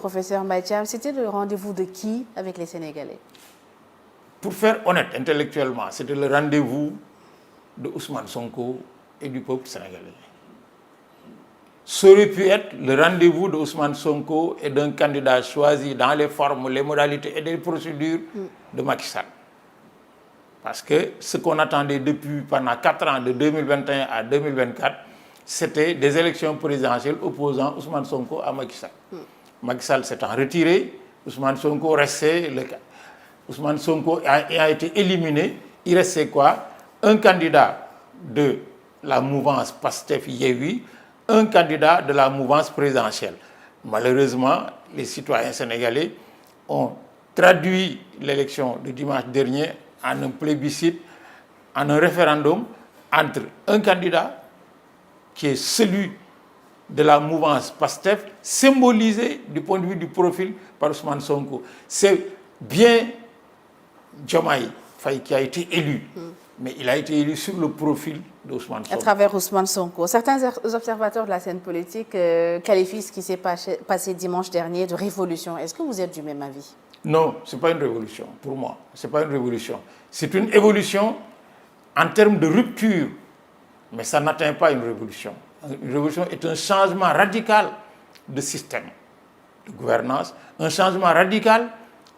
Professeur Mbaye Thiam, c'était le rendez-vous de qui avec les Sénégalais? Pour faire honnête intellectuellement, c'était le rendez-vous de Ousmane Sonko et du peuple sénégalais. Ça aurait pu être le rendez-vous de Ousmane Sonko et d'un candidat choisi dans les formes, les modalités et les procédures de Macky Sall. Parce que ce qu'on attendait depuis pendant 4 ans, de 2021 à 2024, c'était des élections présidentielles opposant Ousmane Sonko à Macky Sall. Macky Sall s'étant retiré, Ousmane Sonko restait le cas. Ousmane Sonko a été éliminé. Il restait quoi? Un candidat de la mouvance PASTEF-Yewwi, un candidat de la mouvance présidentielle. Malheureusement, les citoyens sénégalais ont traduit l'élection de dimanche dernier en un plébiscite, en un référendum entre un candidat qui est celui de la mouvance PASTEF, symbolisé du point de vue du profil par Ousmane Sonko. C'est bien Diomaye Faye qui a été élu, mais il a été élu sur le profil d'Ousmane Sonko. À travers Ousmane Sonko. Certains observateurs de la scène politique qualifient ce qui s'est passé dimanche dernier de révolution. Est-ce que vous êtes du même avis? Non, ce n'est pas une révolution, pour moi. Ce n'est pas une révolution. C'est une évolution en termes de rupture, mais ça n'atteint pas une révolution. Une révolution est un changement radical de système de gouvernance, un changement radical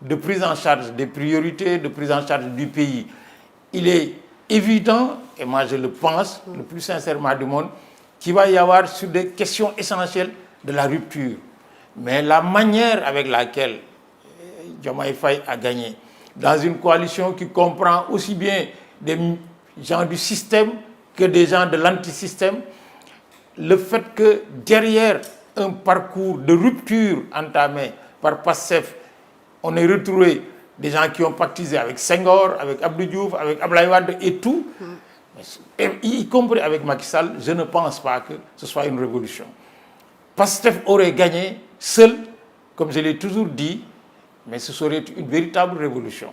de prise en charge des priorités, de prise en charge du pays. Il est évident, et moi je le pense, le plus sincèrement du monde, qu'il va y avoir sur des questions essentielles de la rupture. Mais la manière avec laquelle Diomaye Faye a gagné, dans une coalition qui comprend aussi bien des gens du système que des gens de l'antisystème, le fait que derrière un parcours de rupture entamé par PASTEF, on ait retrouvé des gens qui ont pactisé avec Senghor, avec Abdou Diouf, avec Abdoulaye Wade et tout, y compris avec Macky Sall, je ne pense pas que ce soit une révolution. PASTEF aurait gagné seul, comme je l'ai toujours dit, mais ce serait une véritable révolution.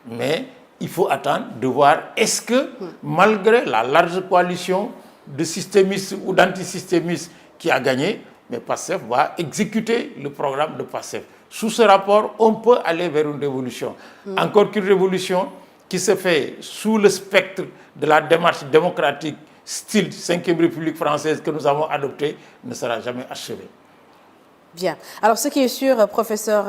Mais il faut attendre de voir est-ce que, malgré la large coalition de systémistes ou d'antisystémistes qui a gagné, mais PASTEF va exécuter le programme de PASTEF. Sous ce rapport, on peut aller vers une révolution. Encore qu'une révolution qui se fait sous le spectre de la démarche démocratique style 5e République française que nous avons adoptée ne sera jamais achevée. Bien. Alors, ce qui est sûr, professeur